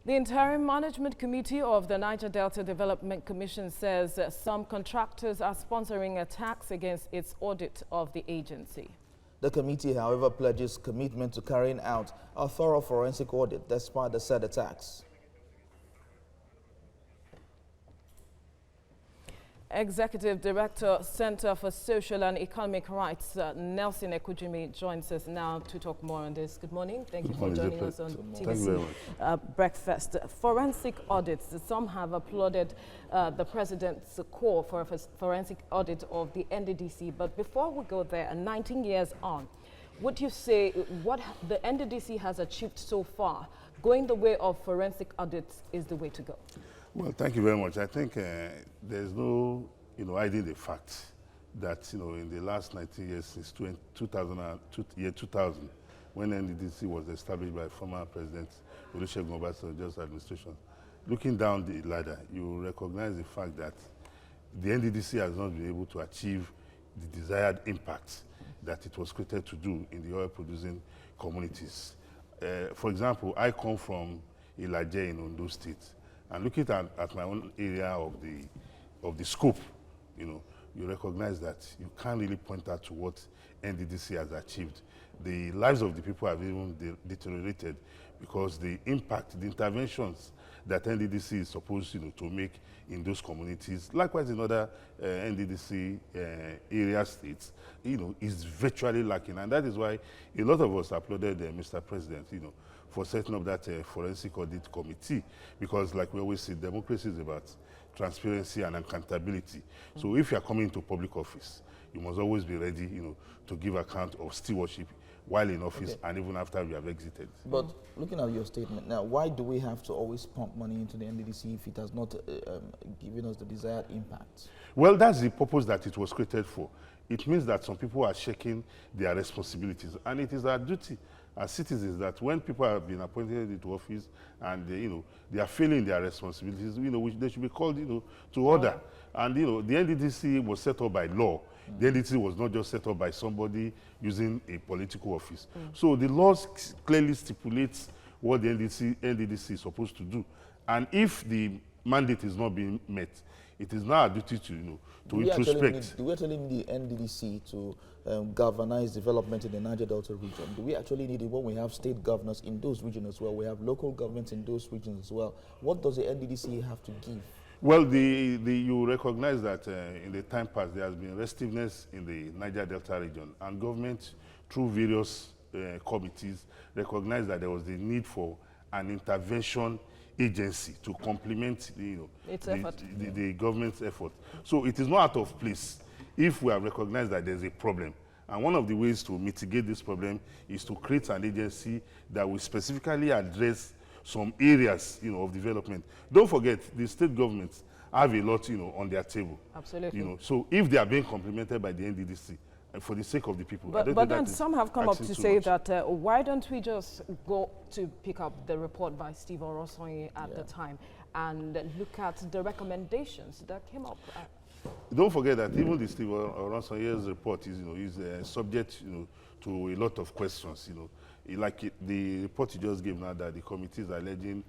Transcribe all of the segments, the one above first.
The Interim Management Committee of the Niger Delta Development Commission says some contractors are sponsoring attacks against its audit of the agency. The committee, however, pledges commitment to carrying out a thorough forensic audit despite the said attacks. Executive Director, Center for Social and Economic Rights, Nelson Ekujimi, joins us now to talk more on this. Good morning. Thank you for joining us on TVC Breakfast. Forensic audits. Some have applauded the President's call for a forensic audit of the NDDC. But before we go there, 19 years on, would you say what the NDDC has achieved so far, going the way of forensic audits, is the way to go? Well, thank you very much. I think there's no, hiding the fact that, in the last 19 years since 2000, when NDDC was established by former President Olusegun Obasanjo's administration, looking down the ladder, you recognize the fact that the NDDC has not been able to achieve the desired impact that it was created to do in the oil-producing communities. For example, I come from Ilaje in Ondo State. And looking at my own area of the scope, you recognize that you can't really point out to what NDDC has achieved. The lives of the people have even deteriorated because the impact, the interventions that NDDC is supposed to make in those communities, likewise in other NDDC area states, is virtually lacking. And that is why a lot of us applauded Mr. President, for setting up that forensic audit committee, because like we always say, democracy is about transparency and accountability. So if you are coming into public office, you must always be ready, to give account of stewardship while in office and even after we have exited. But looking at your statement now, why do we have to always pump money into the NDDC if it has not given us the desired impact? Well, that's the purpose that it was created for. It means that some people are shaking their responsibilities, and it is our duty as citizens that when people have been appointed into office and they are failing their responsibilities, which they should be called to order. And the NDDC was set up by law. The NDDC was not just set up by somebody using a political office. So the laws clearly stipulates what the NDDC is supposed to do. And if the mandate is not being met, it is now our duty to introspect. Do we actually need the NDDC to galvanize development in the Niger Delta region? Do we actually need it when we have state governors in those regions as well? We have local governments in those regions as well. What does the NDDC have to give? Well, you recognize that in the time past there has been restiveness in the Niger Delta region, and government, through various committees, recognized that there was the need for an intervention agency to complement the government's effort. So it is not out of place if we have recognized that there's a problem. And one of the ways to mitigate this problem is to create an agency that will specifically address some areas of development. Don't forget, the state governments have a lot on their table. Absolutely. So if they are being complemented by the NDDC, for the sake of the people. But then some have come up to say that why don't we just go to pick up the report by Steve Orosonye at the time and look at the recommendations that came up? Don't forget that even the Steve Orosonye's report is subject to a lot of questions. The report you just gave now that the committee is alleging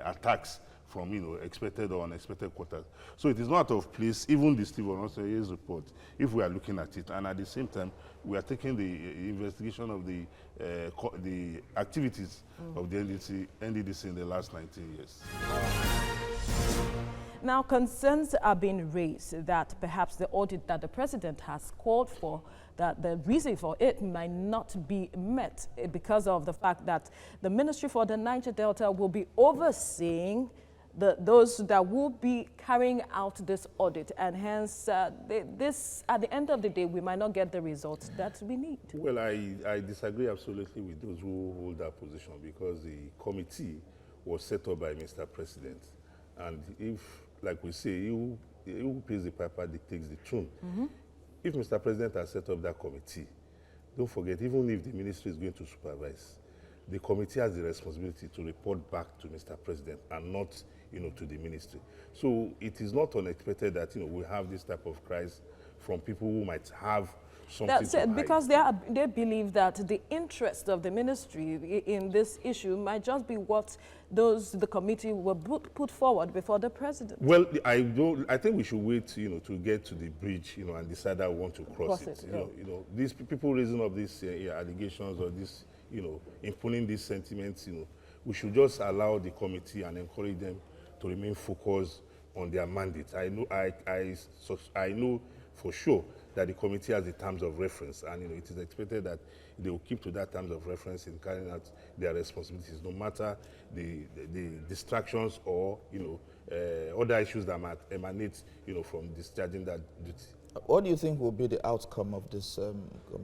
attacks from expected or unexpected quarters. So it is not out of place, even the Steve Orosonye's report, if we are looking at it. And at the same time, we are taking the investigation of the activities of the NDDC in the last 19 years. Now, concerns are being raised that perhaps the audit that the president has called for, that the reason for it might not be met because of the fact that the Ministry for the Niger Delta will be overseeing those that will be carrying out this audit, and hence this, at the end of the day, we might not get the results that we need. Well, I disagree absolutely with those who hold that position, because the committee was set up by Mr. President, and if, like we say, who pays the piper dictates the tune. If Mr. President has set up that committee, don't forget, even if the ministry is going to supervise, the committee has the responsibility to report back to Mr. President and not to the ministry. So it is not unexpected that we have this type of cries from people who might have something That's to it, hide. because they believe that the interest of the ministry in this issue might just be what the committee will put forward before the president. Well, I think we should wait, to get to the bridge, and decide how we want to cross it. These people raising up these allegations or this, imposing these sentiments, we should just allow the committee and encourage them to remain focused on their mandate. I know for sure that the committee has the terms of reference, and it is expected that they will keep to that terms of reference in carrying out their responsibilities, no matter the distractions or other issues that might emanate from discharging that duty. What do you think will be the outcome of this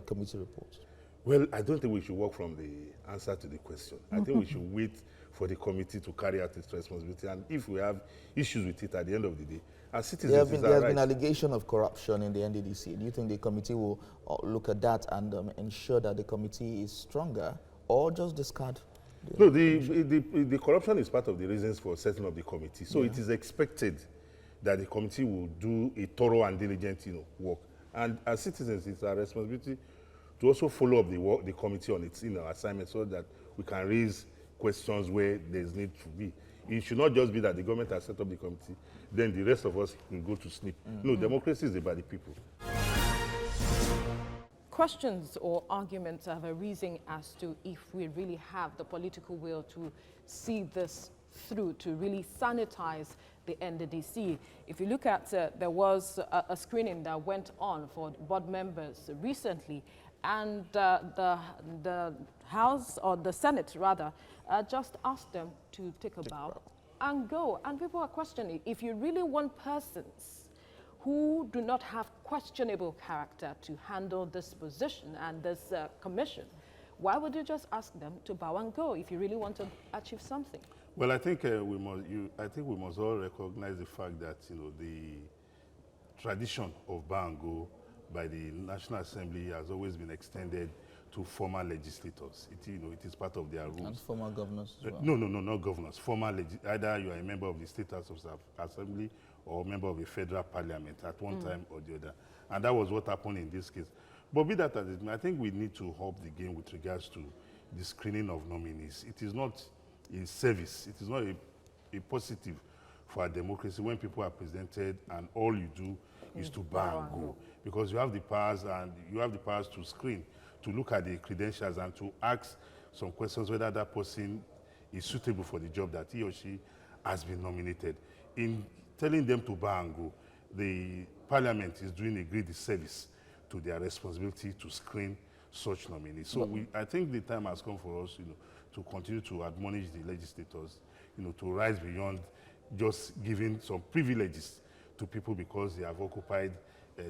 committee report? Well, I don't think we should work from the answer to the question. I think we should wait for the committee to carry out its responsibility, and if we have issues with it at the end of the day, as citizens, there has been allegation of corruption in the NDDC. Do you think the committee will look at that and ensure that the committee is stronger, or just discard? No, the corruption is part of the reasons for setting up the committee. So it is expected that the committee will do a thorough and diligent work. And as citizens, it's our responsibility to also follow up the committee on its assignment, so that we can raise questions where there's need to be. It should not just be that the government has set up the committee, then the rest of us will go to sleep. No, democracy is about the people. Questions or arguments have arisen as to if we really have the political will to see this through, to really sanitize the NDDC. If you look at, there was a screening that went on for board members recently, and the House, or the Senate rather, just asked them to take a bow and go. And people are questioning, if you really want persons who do not have questionable character to handle this position and this commission, why would you just ask them to bow and go if you really want to achieve something? Well, I think we must all recognize the fact that the tradition of bow and go by the National Assembly has always been extended to former legislators. It is part of their rules. And former governors as well? No, not governors. Either you are a member of the State House of Assembly or a member of the federal parliament at one time or the other. And that was what happened in this case. But be that as it may, I think we need to up the game with regards to the screening of nominees. It is not a service. It is not a positive for our democracy when people are presented and all you do is to bow and go. Because you have the powers, and you have the powers to screen, to look at the credentials and to ask some questions whether that person is suitable for the job that he or she has been nominated. In telling them to bow and go, the parliament is doing a great disservice to their responsibility to screen such nominees. So I think the time has come for us, to continue to admonish the legislators, to rise beyond just giving some privileges to people because they have occupied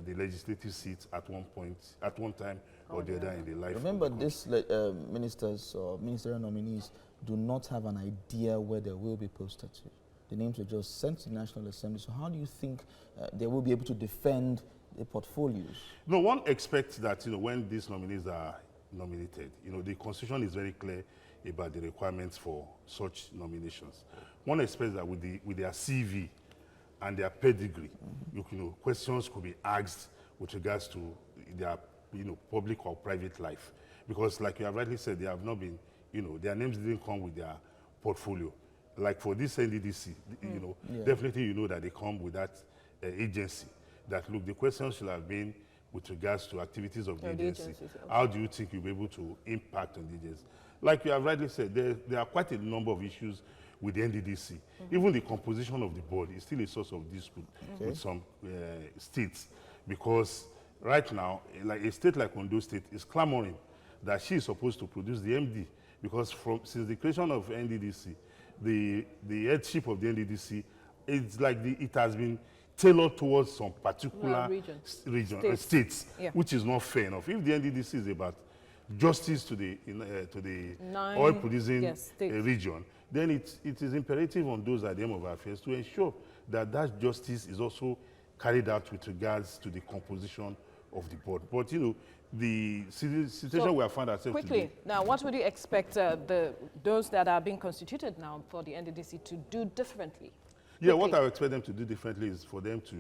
the legislative seats at one time or the other in the life. Remember, these ministers or ministerial nominees do not have an idea where they will be posted to. The names were just sent to the National Assembly. So how do you think they will be able to defend the portfolios? No, one expects that when these nominees are nominated, the Constitution is very clear about the requirements for such nominations. One expects that with their CV and their pedigree, questions could be asked with regards to their public or private life. Because like you have rightly said, they have not been, their names didn't come with their portfolio. Like for this NDDC, definitely that they come with that agency. That look, the questions should have been with regards to activities of the agency. How do you think you'll be able to impact on the agency? Like you have rightly said, there are quite a number of issues with the NDDC. Even the composition of the board is still a source of dispute with some states, because right now, like a state like Ondo State is clamoring that she is supposed to produce the MD, because since the creation of NDDC, the headship of the NDDC, it's like it has been tailored towards some particular states, which is not fair enough. If the NDDC is about justice to the oil-producing region, then it is imperative on those at the end of our affairs to ensure that that justice is also carried out with regards to the composition of the board. But the situation we have found ourselves quickly today. Now, what would you expect those that are being constituted now for the NDDC to do differently? Yeah, what I would expect them to do differently is for them to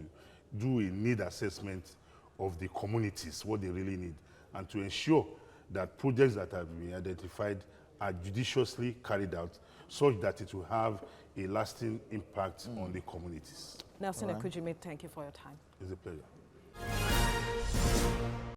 do a need assessment of the communities, what they really need, and to ensure that projects that have been identified are judiciously carried out such that it will have a lasting impact on the communities. Nelson Ekujimi, thank you for your time. It's a pleasure.